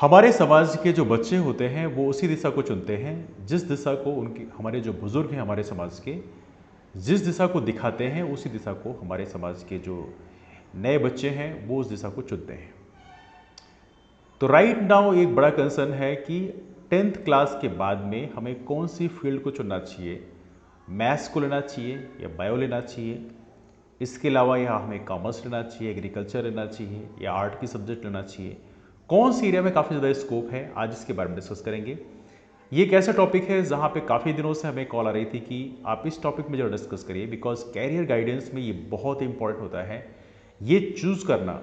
हमारे समाज के जो बच्चे होते हैं वो उसी दिशा को चुनते हैं जिस दिशा को उनके हमारे जो बुजुर्ग हैं हमारे समाज के जिस दिशा को दिखाते हैं उसी दिशा को हमारे समाज के जो नए बच्चे हैं वो उस दिशा को चुनते हैं। तो राइट नाउ एक बड़ा कंसर्न है कि 10th क्लास के बाद में हमें कौन सी फील्ड को चुनना चाहिए। मैथ्स को लेना चाहिए या बायो लेना चाहिए, इसके अलावा या हमें कॉमर्स लेना चाहिए, एग्रीकल्चर लेना चाहिए या आर्ट की सब्जेक्ट लेना चाहिए। कौन सी एरिया में काफ़ी ज़्यादा स्कोप है, आज इसके बारे में डिस्कस करेंगे। ये एक ऐसा टॉपिक है जहाँ पे काफ़ी दिनों से हमें कॉल आ रही थी कि आप इस टॉपिक में जरूर डिस्कस करिए, बिकॉज कैरियर गाइडेंस में ये बहुत इंपॉर्टेंट होता है। ये चूज़ करना,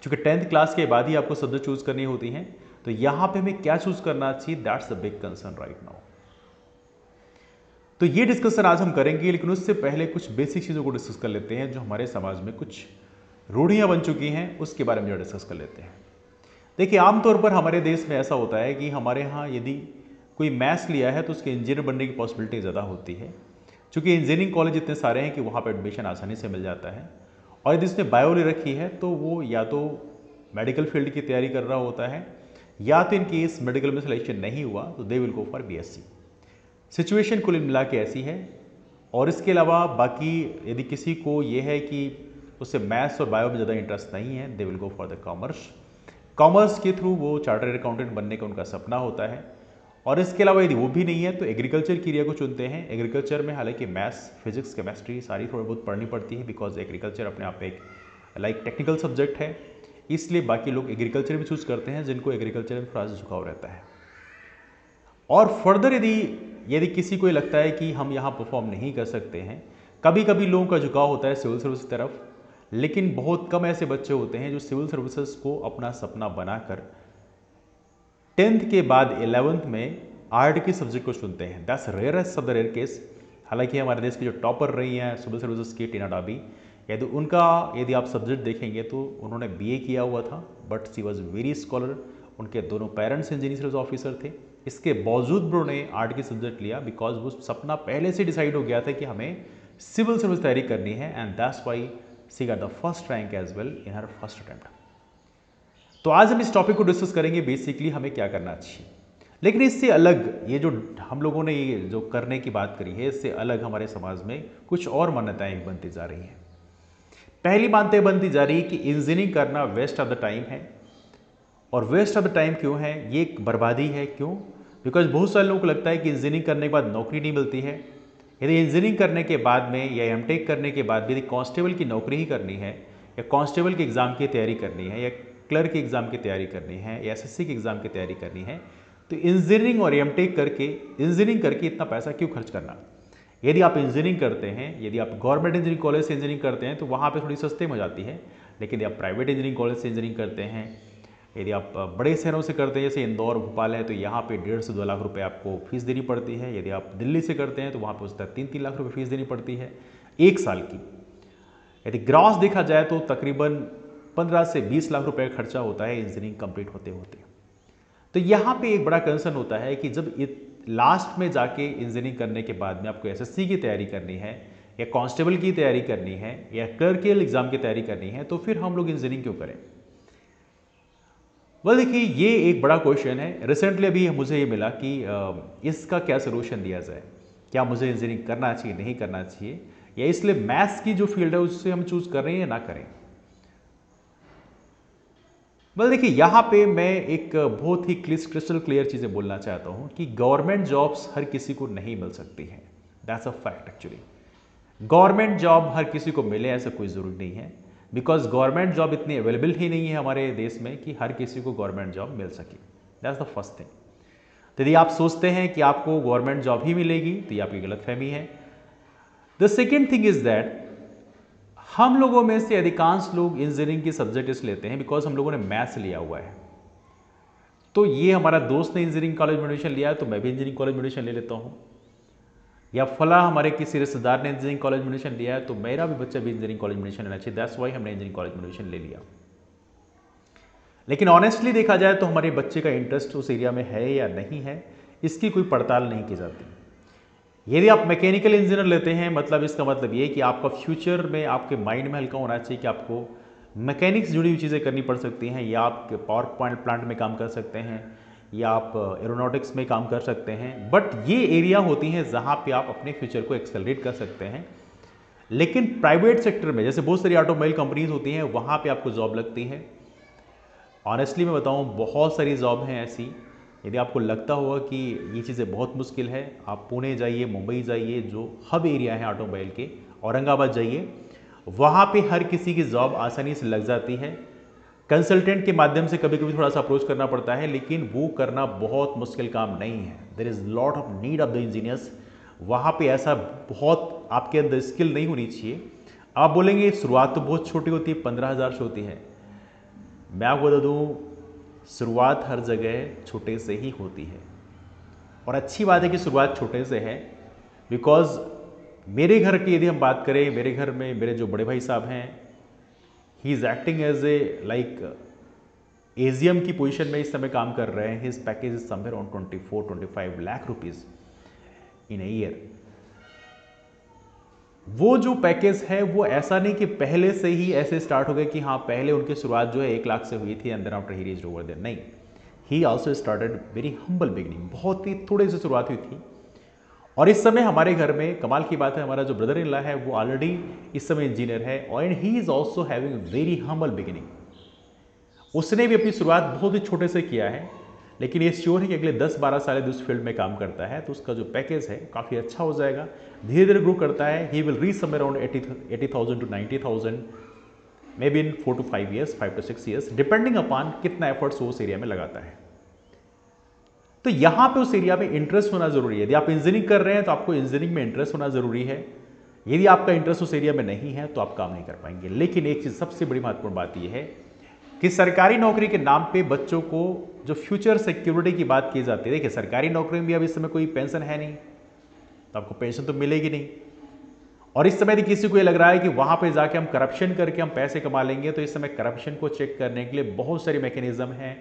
क्योंकि 10th क्लास के बाद ही आपको सब्जेक्ट चूज़ करनी होती हैं, तो यहाँ पे हमें क्या चूज़ करना चाहिए, that's the big concern right now. तो ये डिस्कशन आज हम करेंगे, लेकिन उससे पहले कुछ बेसिक चीज़ों को डिस्कस कर लेते हैं जो हमारे समाज में कुछ रूढ़ियाँ बन चुकी हैं, उसके बारे में जो डिस्कस कर लेते हैं। देखिए, आमतौर पर हमारे देश में ऐसा होता है कि हमारे यहाँ यदि कोई मैथ्स लिया है तो उसके इंजीनियर बनने की पॉसिबिलिटी ज़्यादा होती है, क्योंकि इंजीनियरिंग कॉलेज इतने सारे हैं कि वहाँ पर एडमिशन आसानी से मिल जाता है। और यदि उसने बायो ले रखी है तो वो या तो मेडिकल फील्ड की तैयारी कर रहा होता है, या तो इन केस मेडिकल में सिलेक्शन नहीं हुआ तो they will go for BSc. Situation कुल मिला के ऐसी है। और इसके अलावा बाकी यदि किसी को ये है कि उसे मैथ्स और बायो में ज़्यादा इंटरेस्ट नहीं है, they will go for the commerce. Commerce के थ्रू वो चार्टर्ड अकाउंटेंट बनने का उनका सपना होता है। और इसके अलावा यदि वो भी नहीं है तो एग्रीकल्चर की एरिया को चुनते हैं। एग्रीकल्चर में हालांकि मैथ्स, फिजिक्स, केमिस्ट्री सारी थोड़ी बहुत पढ़नी पड़ती है, बिकॉज एग्रीकल्चर अपने आप एक लाइक टेक्निकल सब्जेक्ट है, इसलिए बाकी लोग एग्रीकल्चर भी चूज़ करते हैं जिनको एग्रीकल्चर में थोड़ा सा झुकाव रहता है। और फर्दर यदि किसी को लगता है कि हम यहाँ परफॉर्म नहीं कर सकते हैं, कभी कभी लोगों का झुकाव होता है सिविल सर्विस की तरफ, लेकिन बहुत कम ऐसे बच्चे होते हैं जो सिविल सर्विसेज को अपना सपना बनाकर 10th के बाद 11th में आर्ट की सब्जेक्ट को चुनते हैं। That's rarest of the rare case. हालांकि हमारे देश की जो टॉपर रही हैं सिविल सर्विसेज की, टीना डाबी, यदि आप सब्जेक्ट देखेंगे तो उन्होंने बीए किया हुआ था, but she was very scholar. उनके दोनों पेरेंट्स इंजीनियर सर्विस ऑफिसर थे, इसके बावजूद उन्होंने आर्ट की सब्जेक्ट लिया, बिकॉज वो सपना पहले से डिसाइड हो गया था कि हमें सिविल सर्विस तैयारी करनी है, and that's why she got the first rank as well in her first attempt. तो आज हम इस टॉपिक को डिस्कस करेंगे, बेसिकली हमें क्या करना चाहिए। लेकिन इससे अलग, ये जो हम लोगों ने ये जो करने की बात करी है, इससे अलग हमारे समाज में कुछ और मान्यताएं बनती जा रही हैं। पहली मान्यता बनती जा रही है कि इंजीनियरिंग करना वेस्ट ऑफ द टाइम है। और वेस्ट ऑफ द टाइम क्यों है, ये एक बर्बादी है। क्यों? बिकॉज बहुत सारे लोगों को लगता है कि इंजीनियरिंग करने के बाद नौकरी नहीं मिलती है। यदि इंजीनियरिंग करने के बाद में या एमटेक करने के बाद भी यदि कांस्टेबल की नौकरी ही करनी है, या कांस्टेबल के एग्ज़ाम की तैयारी करनी है, या क्लर्क के एग्ज़ाम की तैयारी करनी है, या एसएससी के एग्ज़ाम की तैयारी करनी है, तो इंजीनियरिंग और एमटेक करके इतना पैसा क्यों खर्च करना। यदि आप इंजीनियरिंग करते हैं, यदि आप गवर्नमेंट इंजीनियरिंग कॉलेज से इंजीनियरिंग करते हैं तो वहाँ पे थोड़ी सस्ते में हो जाती है। लेकिन यदि आप प्राइवेट इंजीनियरिंग कॉलेज से इंजीनियरिंग करते हैं, यदि आप बड़े शहरों से करते हैं जैसे इंदौर, भोपाल है, तो यहाँ पे 1.5 से 2 लाख रुपए आपको फीस देनी पड़ती है। यदि आप दिल्ली से करते हैं तो वहाँ पे उसका 3-3 लाख रुपए फीस देनी पड़ती है 1 साल की। यदि ग्रॉस देखा जाए तो तकरीबन 15 से 20 लाख रुपए का खर्चा होता है इंजीनियरिंग कंप्लीट होते होते। तो यहाँ पे एक बड़ा कंसर्न होता है कि जब लास्ट में जाके इंजीनियरिंग करने के बाद में आपको एसएससी की तैयारी करनी है, या कांस्टेबल की तैयारी करनी है, या क्लर्कियल एग्जाम की तैयारी करनी है, तो फिर हम लोग इंजीनियरिंग क्यों करें। वह देखिए, ये एक बड़ा क्वेश्चन है। रिसेंटली अभी मुझे ये मिला कि इसका क्या सोल्यूशन दिया जाए। क्या मुझे इंजीनियरिंग करना चाहिए, नहीं करना चाहिए, या इसलिए मैथ्स की जो फील्ड है उससे हम चूज कर रहे हैं या ना करें। देखिए, यहाँ पे मैं एक बहुत ही क्रिस्टल क्लियर चीज़ें बोलना चाहता हूँ कि गवर्नमेंट जॉब्स हर किसी को नहीं मिल सकती हैं। That's a fact actually. Government job हर किसी को मिले ऐसा कोई ज़रूरी नहीं है, बिकॉज गवर्नमेंट जॉब इतनी अवेलेबल ही नहीं है हमारे देश में कि हर किसी को गवर्नमेंट जॉब मिल सके। That's the first thing. तो यदि आप सोचते हैं कि आपको गवर्नमेंट जॉब ही मिलेगी तो ये आपकी गलतफहमी है। The second thing is that हम लोगों में से अधिकांश लोग इंजीनियरिंग की सब्जेक्ट इस लेते हैं बिकॉज हम लोगों ने मैथ्स लिया हुआ है। तो ये हमारा दोस्त ने इंजीनियरिंग कॉलेज में एडमिशन लिया है तो मैं भी इंजीनियरिंग कॉलेज में एडमिशन ले लेता हूँ, या फला हमारे किसी रिश्तेदार ने इंजीनियरिंग कॉलेज में एडमिशन लिया है तो मेरा भी बच्चा भी इंजीनियरिंग कॉलेज में एडमिशन लेना चाहिए। दैट्स वाई हमने इंजीनियरिंग कॉलेज में एडमिशन ले लिया। लेकिन ऑनेस्टली देखा जाए तो हमारे बच्चे का इंटरेस्ट उस एरिया में है या नहीं है, इसकी कोई पड़ताल नहीं की जाती। यदि आप मैकेनिकल इंजीनियर लेते हैं, मतलब इसका मतलब ये कि आपका फ्यूचर में आपके माइंड में हल्का होना चाहिए कि आपको मैकेनिक्स जुड़ी हुई चीज़ें करनी पड़ सकती हैं, या आप पावर पॉइंट प्लांट में काम कर सकते हैं, या आप एरोनॉटिक्स में काम कर सकते हैं। बट ये एरिया होती हैं जहाँ पे आप अपने फ्यूचर को एक्सेलरेट कर सकते हैं। लेकिन प्राइवेट सेक्टर में जैसे बहुत सारी ऑटोमोबाइल कंपनीज होती हैं, वहाँ पे आपको जॉब लगती है। ऑनेस्टली मैं बताऊँ, बहुत सारी जॉब हैं ऐसी। यदि आपको लगता होगा कि ये चीज़ें बहुत मुश्किल है, आप पुणे जाइए, मुंबई जाइए, जो हब एरिया है ऑटोमोबाइल के, औरंगाबाद जाइए, वहाँ पे हर किसी की जॉब आसानी से लग जाती है। कंसल्टेंट के माध्यम से कभी कभी थोड़ा सा अप्रोच करना पड़ता है, लेकिन वो करना बहुत मुश्किल काम नहीं है। There is lot of need of the engineers. वहाँ पे ऐसा बहुत आपके अंदर स्किल नहीं होनी चाहिए। आप बोलेंगे शुरुआत तो बहुत छोटी होती है, 15,000 से होती है। मैं आपको बता दूँ, शुरुआत हर जगह छोटे से ही होती है, और अच्छी बात है कि शुरुआत छोटे से है। बिकॉज मेरे घर की यदि हम बात करें, मेरे घर में मेरे जो बड़े भाई साहब हैं, he is acting as a like AGM की पोजीशन में इस समय काम कर रहे हैं। His package is somewhere on 24-25 lakh rupees in a year. वो जो पैकेज है वो ऐसा नहीं कि पहले से ही ऐसे स्टार्ट हो गए कि हाँ पहले उनकी शुरुआत जो है 1 लाख से हुई थी and then after he reached over there. नहीं, he also started very humble beginning, बहुत ही थोड़े से शुरुआत हुई थी। और इस समय हमारे घर में कमाल की बात है, हमारा जो ब्रदर इन लॉ है वो ऑलरेडी इस समय इंजीनियर है, and he is also having very humble beginning. उसने भी अपनी शुरुआत बहुत ही छोटे से किया है, लेकिन ये श्योर है कि अगले 10-12 साल उस फील्ड में काम करता है तो उसका जो पैकेज है काफ़ी अच्छा हो जाएगा। धीरे धीरे ग्रो करता है। He will reach somewhere around 80,000 to 90,000 may be in 4 to 5 years, 5 to 6 years, depending upon कितना एफर्ट्स वो उस एरिया में लगाता है। तो यहाँ पे उस एरिया में इंटरेस्ट होना जरूरी है। यदि आप इंजीनियरिंग कर रहे हैं तो आपको इंजीनियरिंग में इंटरेस्ट होना जरूरी है। यदि आपका इंटरेस्ट उस एरिया में नहीं है तो आप काम नहीं कर पाएंगे। लेकिन एक चीज़ सबसे बड़ी महत्वपूर्ण बात यह है कि सरकारी नौकरी के नाम पे बच्चों को जो फ्यूचर सिक्योरिटी की बात की जाती है, देखिए सरकारी नौकरी में भी अब इस समय कोई पेंशन है नहीं, तो आपको पेंशन तो मिलेगी नहीं। और इस समय यदि किसी को ये लग रहा है कि वहाँ पे जाके हम करप्शन करके हम पैसे कमा लेंगे, तो इस समय करप्शन को चेक करने के लिए बहुत सारी मैकेनिज्म हैं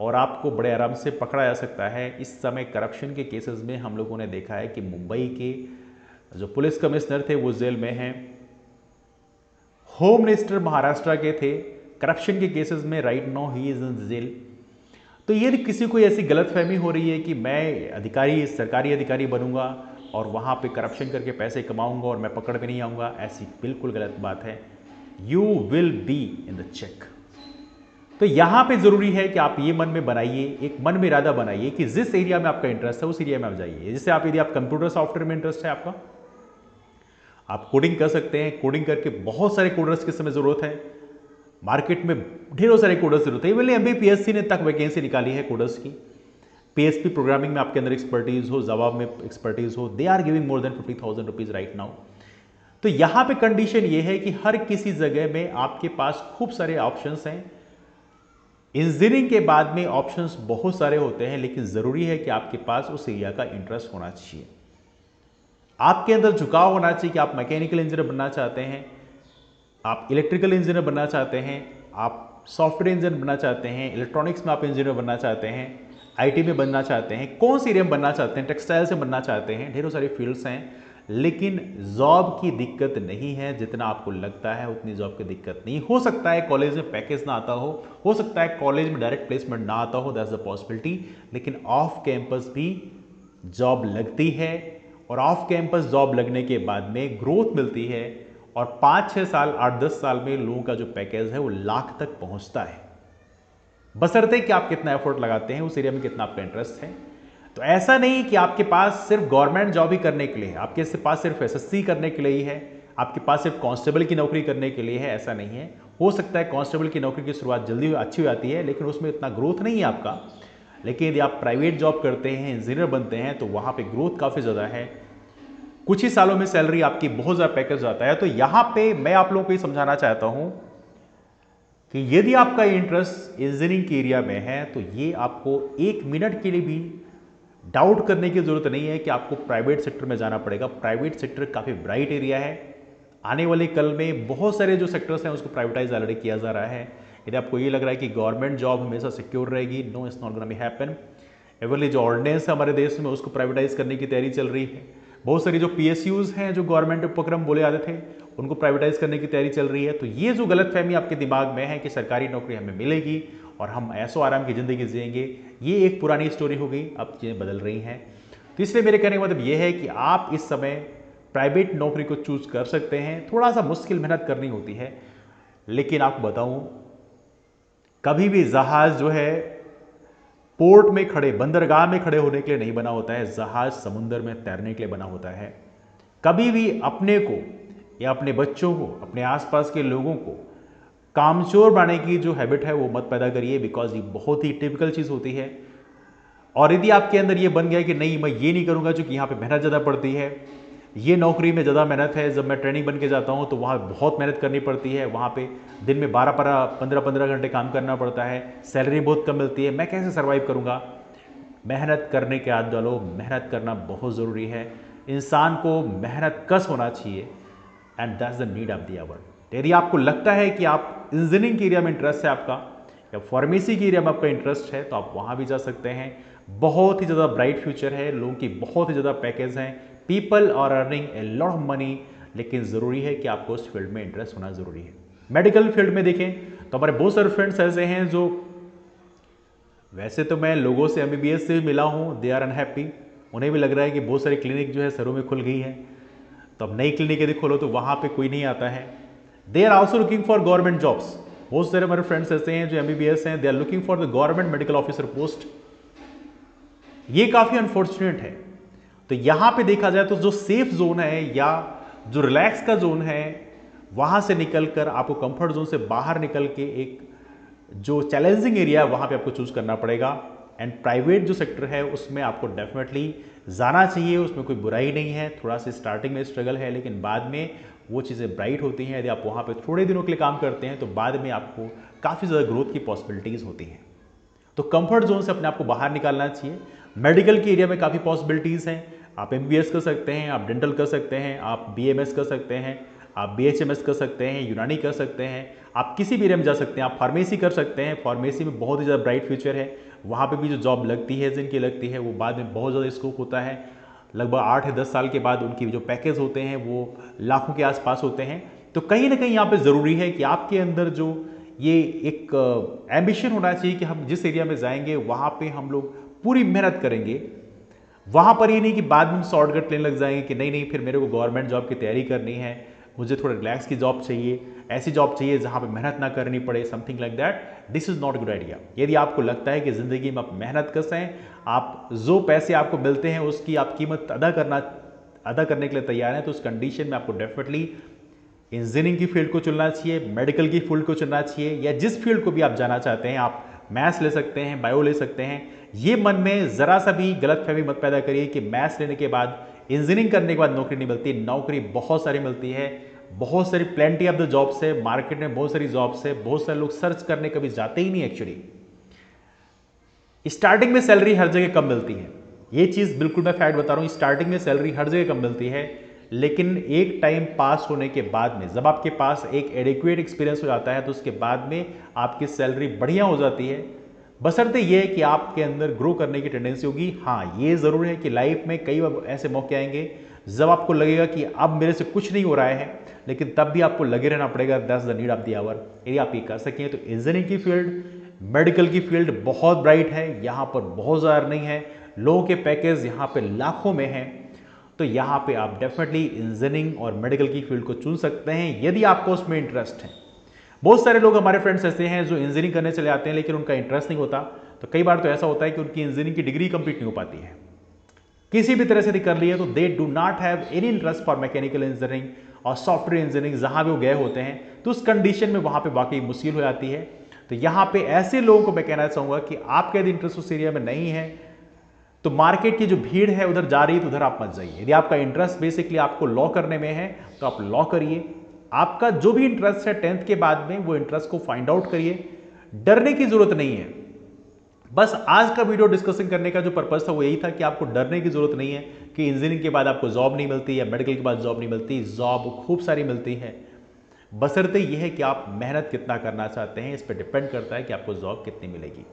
और आपको बड़े आराम से पकड़ा जा सकता है। इस समय करप्शन के केसेस में हम लोगों ने देखा है कि मुंबई के जो पुलिस कमिश्नर थे वो जेल में हैं, होम मिनिस्टर महाराष्ट्र के थे करप्शन के केसेस में, right now he is in jail. तो यदि किसी को ऐसी गलतफहमी हो रही है कि मैं अधिकारी, सरकारी अधिकारी बनूंगा और वहाँ पे करप्शन करके पैसे कमाऊंगा और मैं पकड़ में नहीं आऊंगा, ऐसी बिल्कुल गलत बात है। You will be in the check. तो यहाँ पे जरूरी है कि आप ये मन में बनाइए, एक मन में इरादा बनाइए कि जिस एरिया में आपका इंटरेस्ट है उस एरिया में आप जाइए। जैसे आप यदि आप कंप्यूटर सॉफ्टवेयर में इंटरेस्ट है आपका, आप कोडिंग कर सकते हैं। कोडिंग करके बहुत सारे कोडर्स की समय जरूरत है, मार्केट में ढेरों सारे कोडर्स जरूरत है। इवन MBPSC ने तक वैकेंसी निकाली है कोडर्स की। PHP प्रोग्रामिंग में आपके अंदर एक्सपर्टीज हो, जावा में एक्सपर्टीज हो, they are giving more than 50,000 rupees right now. तो यहाँ पे कंडीशन ये है कि हर किसी जगह में आपके पास खूब सारे ऑप्शंस हैं। इंजीनियरिंग के बाद में ऑप्शंस बहुत सारे होते हैं, लेकिन जरूरी है कि आपके पास उस एरिया का इंटरेस्ट होना चाहिए। आपके अंदर झुकाव होना चाहिए कि आप मैकेनिकल इंजीनियर बनना चाहते हैं, आप इलेक्ट्रिकल इंजीनियर बनना चाहते हैं, आप सॉफ्टवेयर इंजीनियर बनना चाहते हैं, इलेक्ट्रॉनिक्स में आप इंजीनियर बनना चाहते हैं, IT में बनना चाहते हैं, कौन सी एरिया में बनना चाहते हैं, टेक्सटाइल से बनना चाहते हैं, ढेरों सारी फील्ड्स हैं। लेकिन जॉब की दिक्कत नहीं है, जितना आपको लगता है उतनी जॉब की दिक्कत नहीं। हो सकता है कॉलेज में पैकेज ना आता हो सकता है कॉलेज में डायरेक्ट प्लेसमेंट ना आता हो, दैट्स द पॉसिबिलिटी, लेकिन ऑफ कैंपस भी जॉब लगती है और ऑफ कैंपस जॉब लगने के बाद में ग्रोथ मिलती है और 5-6 साल, 8-10 साल में लोगों का जो पैकेज है वो लाख तक पहुंचता है, बशर्ते कि आप कितना एफर्ट लगाते हैं, उस एरिया में कितना आपका इंटरेस्ट है। तो ऐसा नहीं कि आपके पास सिर्फ गवर्नमेंट जॉब ही करने के लिए है, आपके पास सिर्फ SSC करने के लिए ही है, आपके पास सिर्फ कांस्टेबल की नौकरी करने के लिए है, ऐसा नहीं है। हो सकता है कांस्टेबल की नौकरी की शुरुआत जल्दी अच्छी हो जाती है, लेकिन उसमें इतना ग्रोथ नहीं है आपका। लेकिन यदि आप प्राइवेट जॉब करते हैं, इंजीनियर बनते हैं, तो वहाँ पर ग्रोथ काफ़ी ज़्यादा है। कुछ ही सालों में सैलरी आपकी बहुत ज़्यादा पैकेज आता है। तो यहाँ पे मैं आप लोगों को ये समझाना चाहता हूँ कि यदि आपका इंटरेस्ट इंजीनियरिंग के एरिया में है तो ये आपको 1 मिनट के लिए भी डाउट करने की जरूरत नहीं है कि आपको प्राइवेट सेक्टर में जाना पड़ेगा। प्राइवेट सेक्टर काफ़ी ब्राइट एरिया है। आने वाले कल में बहुत सारे जो सेक्टर्स हैं उसको प्राइवेटाइज ऑलरेडी किया जा रहा है। यदि आपको ये लग रहा है कि गवर्नमेंट जॉब हमेशा सिक्योर रहेगी, no, it's not gonna be happen. एवरली जो ऑर्डिनेंस है हमारे देश में उसको प्राइवेटाइज करने की तैयारी चल रही है। बहुत सारी जो PSUs हैं, जो गवर्नमेंट उपक्रम बोले जाते थे, उनको प्राइवेटाइज करने की तैयारी चल रही है। तो ये जो गलतफहमी आपके दिमाग में है कि सरकारी नौकरी हमें मिलेगी और हम ऐसो आराम की ज़िंदगी जिएंगे, ये एक पुरानी स्टोरी हो गई, अब चीज़ें बदल रही हैं। तो इसलिए मेरे कहने का मतलब ये है कि आप इस समय प्राइवेट नौकरी को चूज कर सकते हैं। थोड़ा सा मुश्किल मेहनत करनी होती है, लेकिन आपको बताऊं, कभी भी जहाज जो है पोर्ट में खड़े, बंदरगाह में खड़े होने के लिए नहीं बना होता है, जहाज समुद्र में तैरने के लिए बना होता है। कभी भी अपने को या अपने बच्चों को, अपने आसपास के लोगों को कामचोर बनाने की जो हैबिट है वो मत पैदा करिए, बिकॉज ये बहुत ही टिपिकल चीज़ होती है। और यदि आपके अंदर ये बन गया कि नहीं मैं ये नहीं करूँगा क्योंकि यहाँ पे मेहनत ज़्यादा पड़ती है, ये नौकरी में ज़्यादा मेहनत है, जब मैं ट्रेनिंग बन के जाता हूँ तो वहाँ बहुत मेहनत करनी पड़ती है, वहाँ पे दिन में 12-15 घंटे काम करना पड़ता है, सैलरी बहुत कम मिलती है, मैं कैसे सर्वाइव करूँगा। मेहनत करने के आदत डालो, मेहनत करना बहुत ज़रूरी है। इंसान को मेहनत कस होना चाहिए, and that's the need of the hour. यदि आपको लगता है कि आप इंजीनियरिंग के एरिया में इंटरेस्ट है आपका, या फार्मेसी के एरिया में आपका इंटरेस्ट है, तो आप वहाँ भी जा सकते हैं। बहुत ही ज़्यादा ब्राइट फ्यूचर है, लोगों की बहुत ही ज़्यादा पैकेज हैं, people are earning a lot of money, लेकिन ज़रूरी है कि आपको उस फील्ड में इंटरेस्ट होना ज़रूरी है। मेडिकल फील्ड में देखें तो हमारे बहुत सारे फ्रेंड्स ऐसे हैं जो, वैसे तो मैं लोगों से MBBS से भी मिला हूँ, दे आर अनहैप्पी, उन्हें भी लग रहा है कि बहुत सारी क्लिनिक जो है शहरों में खुल गई है, तो अब नई क्लिनिक यदि खोलो तो वहाँ पे कोई नहीं आता है। They are also looking for government jobs. बहुत सारे हमारे फ्रेंड्स ऐसे हैं जो MBBS हैं, they are looking for the government medical officer post. ये काफ़ी अनफॉर्चुनेट है। तो यहाँ पे देखा जाए तो जो सेफ जोन है या जो रिलैक्स का जोन है, वहाँ से निकलकर आपको कंफर्ट जोन से बाहर निकल के एक जो चैलेंजिंग एरिया है वहाँ पे आपको चूज करना पड़ेगा। एंड प्राइवेट जो सेक्टर है उसमें आपको डेफिनेटली जाना चाहिए, उसमें कोई बुराई नहीं है। थोड़ा सा स्टार्टिंग में स्ट्रगल है, लेकिन बाद में वो चीज़ें ब्राइट होती हैं। यदि आप वहाँ पे थोड़े दिनों के लिए काम करते हैं तो बाद में आपको काफ़ी ज़्यादा ग्रोथ की पॉसिबिलिटीज़ होती हैं। तो कंफर्ट जोन से अपने आप को बाहर निकालना चाहिए। मेडिकल के एरिया में काफ़ी पॉसिबिलिटीज़ हैं। आप MBBS कर सकते हैं, आप डेंटल कर सकते हैं, आप BMS कर सकते हैं, आप BHMS कर सकते हैं, यूनानी कर सकते हैं, आप किसी भी एरिया में जा सकते हैं। आप फार्मेसी कर सकते हैं, फार्मेसी में बहुत ही ज़्यादा ब्राइट फ्यूचर है। वहाँ पे भी जो जॉब लगती है, जिनकी लगती है, वो बाद में बहुत ज़्यादा स्कोप होता है। लगभग 8 या 10 साल के बाद उनकी जो पैकेज होते हैं वो लाखों के आसपास होते हैं। तो कहीं ना कहीं यहाँ पे ज़रूरी है कि आपके अंदर जो ये एक एम्बिशन होना चाहिए कि हम जिस एरिया में जाएंगे वहाँ पे हम लोग पूरी मेहनत करेंगे। वहाँ पर ये नहीं कि बाद में शॉर्टकट लेने लग जाएंगे कि नहीं नहीं फिर मेरे को गवर्नमेंट जॉब की तैयारी करनी है, मुझे थोड़ा रिलैक्स की जॉब चाहिए, ऐसी जॉब चाहिए जहाँ पे मेहनत ना करनी पड़े, something like that. This is not good idea. यदि आपको लगता है कि ज़िंदगी में आप मेहनत कर सकें, आप जो पैसे आपको मिलते हैं उसकी आप कीमत अदा करने के लिए तैयार हैं, तो उस कंडीशन में आपको डेफिनेटली इंजीनियरिंग की फील्ड को चुनना चाहिए, मेडिकल की फील्ड को चुनना चाहिए, या जिस फील्ड को भी आप जाना चाहते हैं। आप मैथ्स ले सकते हैं, बायो ले सकते हैं। ये मन में ज़रा सा भी गलतफहमी मत पैदा करिए कि मैथ्स लेने के बाद, इंजीनियरिंग करने के बाद नौकरी नहीं मिलती। नौकरी बहुत सारी मिलती है, बहुत सारी प्लेंटी ऑफ द जॉब्स है, मार्केट में बहुत सारी जॉब्स है। बहुत सारे लोग सर्च करने कभी जाते ही नहीं। एक्चुअली स्टार्टिंग में सैलरी हर जगह कम मिलती है, ये चीज़ बिल्कुल मैं फैक्ट बता रहा हूँ। स्टार्टिंग में सैलरी हर जगह कम मिलती है, लेकिन एक टाइम पास होने के बाद में, जब आपके पास एक एडिक्वेट एक्सपीरियंस हो जाता है, तो उसके बाद में आपकी सैलरी बढ़िया हो जाती है। बशर्ते ये कि आपके अंदर ग्रो करने की टेंडेंसी होगी। हाँ, ये ज़रूर है कि लाइफ में कई बार ऐसे मौके आएंगे जब आपको लगेगा कि अब मेरे से कुछ नहीं हो रहा है, लेकिन तब भी आपको लगे रहना पड़ेगा। That's the need of the hour. यदि आप ये कर सकें तो इंजीनियरिंग की फील्ड, मेडिकल की फील्ड बहुत ब्राइट है, यहाँ पर बहुत ज़्यादा अर्निंग है, लोगों के पैकेज यहाँ पे लाखों में हैं। तो यहाँ पे आप डेफिनेटली इंजीनियरिंग और मेडिकल की फील्ड को चुन सकते हैं यदि आपको उसमें इंटरेस्ट है। बहुत सारे लोग हमारे फ्रेंड्स ऐसे हैं जो इंजीनियरिंग करने चले आते हैं लेकिन उनका इंटरेस्ट नहीं होता। तो कई बार तो ऐसा होता है कि उनकी इंजीनियरिंग की डिग्री कंप्लीट नहीं हो पाती है, किसी भी तरह से यदि कर ली है, तो they do not have any interest for mechanical engineering और सॉफ्टवेयर इंजीनियरिंग। जहां भी वो गए होते हैं तो उस कंडीशन में वहां पे वाकई मुश्किल हो जाती है। तो यहाँ पे ऐसे लोगों को मैं कहना चाहूँगा कि आपका यदि इंटरेस्ट उस एरिया में नहीं है, तो मार्केट की जो भीड़ है उधर जा रही है तो उधर आप मत जाइए। यदि आपका इंटरेस्ट बेसिकली आपको लॉ करने में है तो आप लॉ करिए। आपका जो भी इंटरेस्ट है 10th के बाद में, वो इंटरेस्ट को फाइंड आउट करिए। डरने की जरूरत नहीं है। बस आज का वीडियो डिस्कशन करने का जो पर्पस था वो यही था कि आपको डरने की जरूरत नहीं है कि इंजीनियरिंग के बाद आपको जॉब नहीं मिलती या मेडिकल के बाद जॉब नहीं मिलती। जॉब खूब सारी मिलती है, बशर्ते यह है कि आप मेहनत कितना करना चाहते हैं। इस पर डिपेंड करता है कि आपको जॉब कितनी मिलेगी।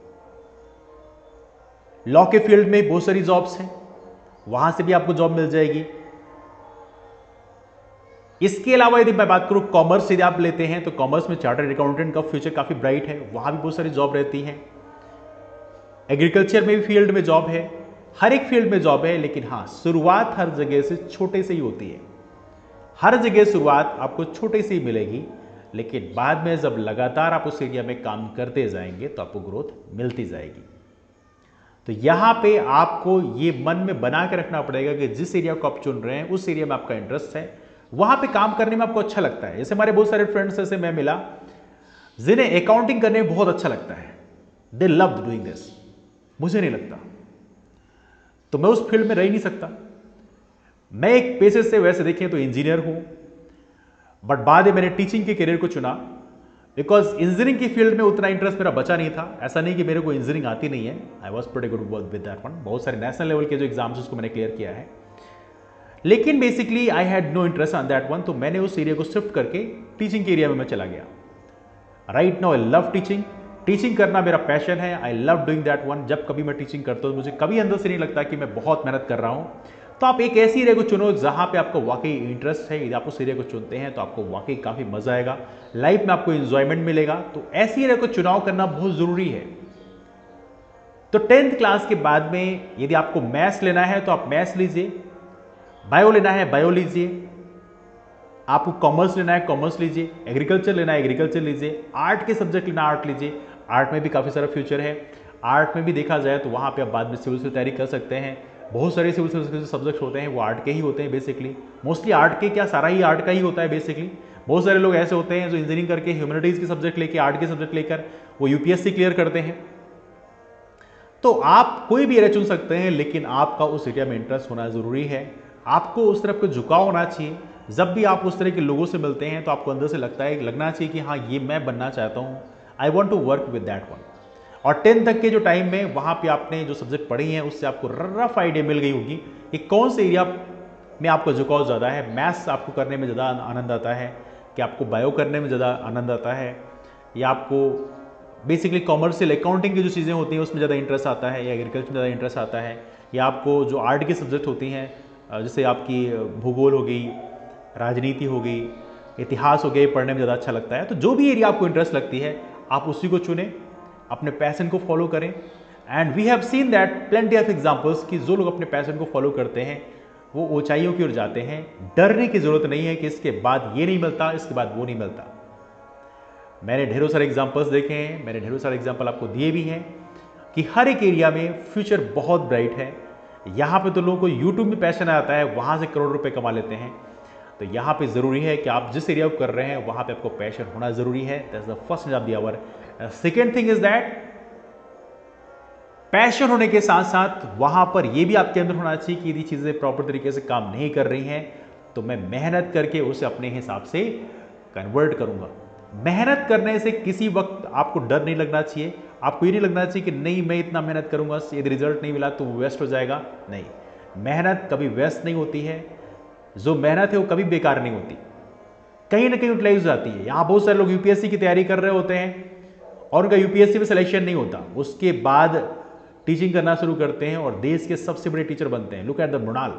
लॉ के फील्ड में बहुत सारी जॉब्स हैं, वहां से भी आपको जॉब मिल जाएगी। इसके अलावा यदि मैं बात करूं कॉमर्स यदि आप लेते हैं तो कॉमर्स में चार्टर्ड अकाउंटेंट का फ्यूचर काफ़ी ब्राइट है, वहां भी बहुत सारी जॉब रहती हैं। एग्रीकल्चर में भी फील्ड में जॉब है, हर एक फील्ड में जॉब है, लेकिन हाँ शुरुआत हर जगह से छोटे से ही होती है। हर जगह शुरुआत आपको छोटे से ही मिलेगी, लेकिन बाद में जब लगातार आप उस एरिया में काम करते जाएंगे तो आपको ग्रोथ मिलती जाएगी। तो यहां पे आपको ये मन में बना के रखना पड़ेगा कि जिस एरिया को आप चुन रहे हैं उस एरिया में आपका इंटरेस्ट है, वहां पे काम करने में आपको अच्छा लगता है। जैसे हमारे बहुत सारे फ्रेंड्स ऐसे मैं मिला जिन्हें अकाउंटिंग करने में बहुत अच्छा लगता है, दे लव डूइंग दिस, मुझे नहीं लगता, तो मैं उस फील्ड में रह नहीं सकता। मैं एक पेशे से वैसे देखें तो इंजीनियर हूं, बट बाद में मैंने टीचिंग के करियर को चुना बिकॉज इंजीनियरिंग की फील्ड में उतना इंटरेस्ट मेरा बचा नहीं था। ऐसा नहीं कि मेरे को इंजीनियरिंग आती नहीं है, I was pretty good with that one. बहुत सारे नेशनल लेवल के जो एग्जाम्स उसको मैंने क्लियर किया है, लेकिन basically I had no interest on that one, तो मैंने उस एरिया को शिफ्ट करके टीचिंग के एरिया में मैं चला गया। Right now I love teaching, teaching करना मेरा पैशन है, I love doing that one. जब कभी मैं टीचिंग करता हूँ मुझे कभी अंदर से नहीं लगता कि मैं बहुत मेहनत कर रहा हूँ। तो आप एक ऐसी एरिया को चुनो जहाँ पे आपको वाकई इंटरेस्ट है। यदि आप उस एरिया को चुनते हैं तो आपको वाकई काफ़ी मजा आएगा, लाइफ में आपको इंजॉयमेंट मिलेगा। तो ऐसी एरिया को चुनाव करना बहुत ज़रूरी है। तो 10th क्लास के बाद में यदि आपको मैथ्स लेना है तो आप मैथ्स लीजिए, बायो लेना है बायो लीजिए, आपको कॉमर्स लेना है कॉमर्स लीजिए, एग्रीकल्चर लेना है एग्रीकल्चर लीजिए, आर्ट के सब्जेक्ट लेना आर्ट लीजिए। आर्ट में भी काफ़ी सारा फ्यूचर है। आर्ट में भी देखा जाए तो वहाँ पे आप बाद में सिविल की तैयारी कर सकते हैं। बहुत सारे सिविल सर्विस के सब्जेक्ट होते हैं वो आर्ट के ही होते हैं बेसिकली, मोस्टली आर्ट के, क्या सारा ही आर्ट का ही होता है बेसिकली। बहुत सारे लोग ऐसे होते हैं जो इंजीनियरिंग करके ह्यूमैनिटीज़ के सब्जेक्ट लेके, आर्ट के सब्जेक्ट लेकर वो यूपीएससी क्लियर करते हैं। तो आप कोई भी एरिया चुन सकते हैं, लेकिन आपका उस एरिया में इंटरेस्ट होना ज़रूरी है। आपको उस तरफ का झुकाव होना चाहिए। जब भी आप उस तरह के लोगों से मिलते हैं तो आपको अंदर से लगना चाहिए कि हाँ ये मैं बनना चाहता हूँ, I want to work with that one. और 10th तक के जो टाइम में वहाँ पे आपने जो सब्जेक्ट पढ़ी हैं उससे आपको रफ आइडिया मिल गई होगी कि कौन से एरिया में आपका झुकाव ज़्यादा है। मैथ्स आपको करने में ज़्यादा आनंद आता है, कि आपको बायो करने में ज़्यादा आनंद आता है, या आपको बेसिकली कॉमर्शियल अकाउंटिंग की जो चीज़ें होती हैं उसमें ज़्यादा इंटरेस्ट आता है, या एग्रीकल्चर में ज़्यादा इंटरेस्ट आता है, या आपको जो आर्ट की सब्जेक्ट होती हैं जैसे आपकी भूगोल हो गई, राजनीति हो गई, इतिहास हो गया, पढ़ने में ज़्यादा अच्छा लगता है। तो जो भी एरिया आपको इंटरेस्ट लगती है आप उसी को चुनें, अपने पैशन को फॉलो करें। And we have seen that plenty of examples कि जो लोग अपने पैशन को फॉलो करते हैं वो ऊंचाइयों की ओर जाते हैं। डरने की जरूरत नहीं है कि इसके बाद ये नहीं मिलता, इसके बाद वो नहीं मिलता। मैंने ढेरों सारे एग्जांपल्स देखे हैं, मैंने ढेरों सारे एग्जांपल आपको दिए भी हैं कि हर एक एरिया में फ्यूचर बहुत ब्राइट है। यहाँ पे तो लोगों को यूट्यूब में पैशन आता है, वहाँ से करोड़ रुपए कमा लेते हैं। तो यहाँ पे ज़रूरी है कि आप जिस एरिया को कर रहे हैं वहाँ पे आपको पैशन होना ज़रूरी है। That's the first of the hour. Second thing is that passion होने के साथ साथ वहाँ पर यह भी आपके अंदर होना चाहिए कि यदि चीज़ें प्रॉपर तरीके से काम नहीं कर रही हैं तो मैं मेहनत करके उसे अपने हिसाब से कन्वर्ट करूँगा। मेहनत करने से किसी वक्त आपको डर नहीं लगना चाहिए। आपको ये नहीं लगना चाहिए कि नहीं मैं इतना मेहनत करूँगा, यदि रिजल्ट नहीं मिला तो वो वेस्ट हो जाएगा। नहीं, मेहनत कभी वेस्ट नहीं होती है। जो मेहनत है वो कभी बेकार नहीं होती, कहीं ना कहीं यूटिलाइज हो जाती है। यहाँ बहुत सारे लोग यूपीएससी की तैयारी कर रहे होते हैं और उनका यूपीएससी में सिलेक्शन नहीं होता, उसके बाद टीचिंग करना शुरू करते हैं और देश के सबसे बड़े टीचर बनते हैं। Look at the Mrinal.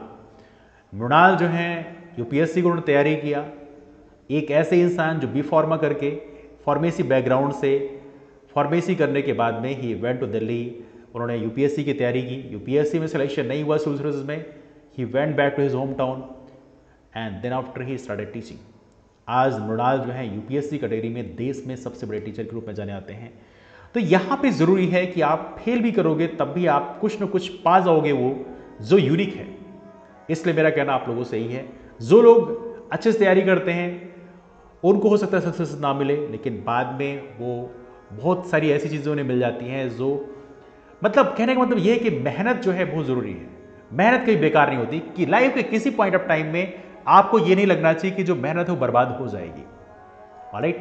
Mrinal जो हैं यूपीएससी को उन्होंने तैयारी किया। एक ऐसे इंसान जो बी फार्मा करके फार्मेसी बैकग्राउंड से फार्मेसी करने के बाद में ही वेंट टू दिल्ली, उन्होंने यूपीएससी की तैयारी की। यूपीएससी में सिलेक्शन नहीं हुआ सिविल सर्विसेज में, he went back to his home town and then after he started teaching. आज मृणाल जो है यूपीएससी कैटेगरी में देश में सबसे बड़े टीचर के रूप में जाने आते हैं। तो यहाँ पे ज़रूरी है कि आप फेल भी करोगे तब भी आप कुछ न कुछ पा जाओगे वो जो यूनिक है। इसलिए मेरा कहना आप लोगों से ही है, जो लोग अच्छे से तैयारी करते हैं उनको हो सकता है सक्सेस ना मिले, लेकिन बाद में वो बहुत सारी ऐसी चीज़ें उन्हें मिल जाती हैं जो मतलब कहने का मतलब ये है कि मेहनत जो है बहुत ज़रूरी है। मेहनत कहीं बेकार नहीं होती कि लाइफ के किसी पॉइंट ऑफ टाइम में आपको ये नहीं लगना चाहिए कि जो मेहनत है वो बर्बाद हो जाएगी। ऑलराइट,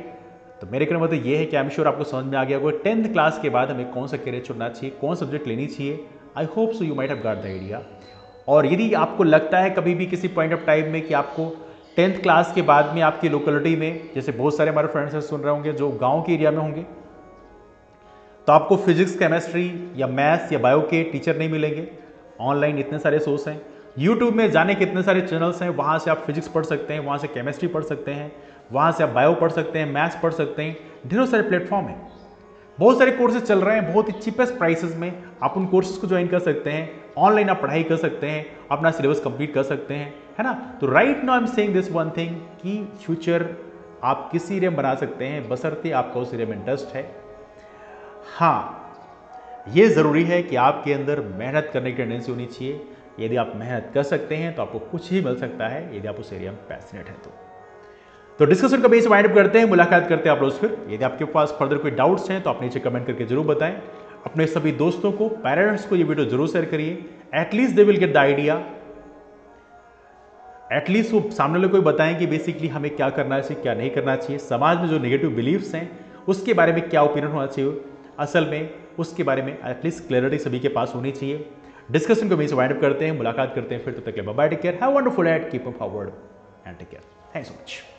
तो मेरे कहने का मतलब ये है कि आई एम श्योर आपको समझ में आ गया होगा 10th क्लास के बाद हमें कौन सा करियर चुनना चाहिए, कौन सब्जेक्ट लेनी चाहिए। I hope so you might have got the idea. और यदि आपको लगता है कभी भी किसी पॉइंट ऑफ टाइम में कि आपको 10th क्लास के बाद में आपकी लोकेलिटी में, जैसे बहुत सारे हमारे फ्रेंड्स सुन रहे होंगे जो गाँव के एरिया में होंगे, तो आपको फिजिक्स केमिस्ट्री या मैथ्स या बायो के टीचर नहीं मिलेंगे। ऑनलाइन इतने सारे सोर्स हैं, यूट्यूब में जाने के इतने सारे चैनल्स हैं, वहाँ से आप फिजिक्स पढ़ सकते हैं, वहाँ से केमिस्ट्री पढ़ सकते हैं, वहाँ से आप बायो पढ़ सकते हैं, मैथ्स पढ़ सकते हैं, ढेरों सारे प्लेटफॉर्म हैं। बहुत सारे कोर्सेज चल रहे हैं बहुत ही चीपेस्ट प्राइसेस में, आप उन कोर्सेज को ज्वाइन कर सकते हैं, ऑनलाइन आप पढ़ाई कर सकते हैं, अपना सिलेबस कंप्लीट कर सकते हैं, है ना। तो right now I am saying this one thing कि फ्यूचर आप किसी एरिया में बना सकते हैं बशर्ते आपका उस एरिया में इंटरेस्ट है। हाँ, ये ज़रूरी है कि आपके अंदर मेहनत करने की टेंडेंसी होनी चाहिए। यदि आप मेहनत कर सकते हैं तो आपको कुछ ही मिल सकता है, यदि आप उस एरिया में पैशनेट हैं तो डिस्कशन का बेस वाइंड अप करते हैं, मुलाकात करते हैं आप लोग फिर। यदि आपके पास फर्दर कोई डाउट्स हैं तो आप नीचे कमेंट करके जरूर बताएं। अपने सभी दोस्तों को, पेरेंट्स को ये वीडियो जरूर शेयर करिए, at least they will get the idea. At least वो सामने लोग को बताएं कि बेसिकली हमें क्या करना चाहिए, क्या नहीं करना चाहिए, समाज में जो नेगेटिव बिलीव्स हैं उसके बारे में क्या ओपिनियन होना चाहिए, असल में उसके बारे में एटलीस्ट क्लैरिटी सभी के पास होनी चाहिए। डिस्कशन को वहीं से वाइंड अप करते हैं, मुलाकात करते हैं फिर। तब तक के लिए bye bye, take care, have a wonderful day, keep up forward and take care, thanks so much.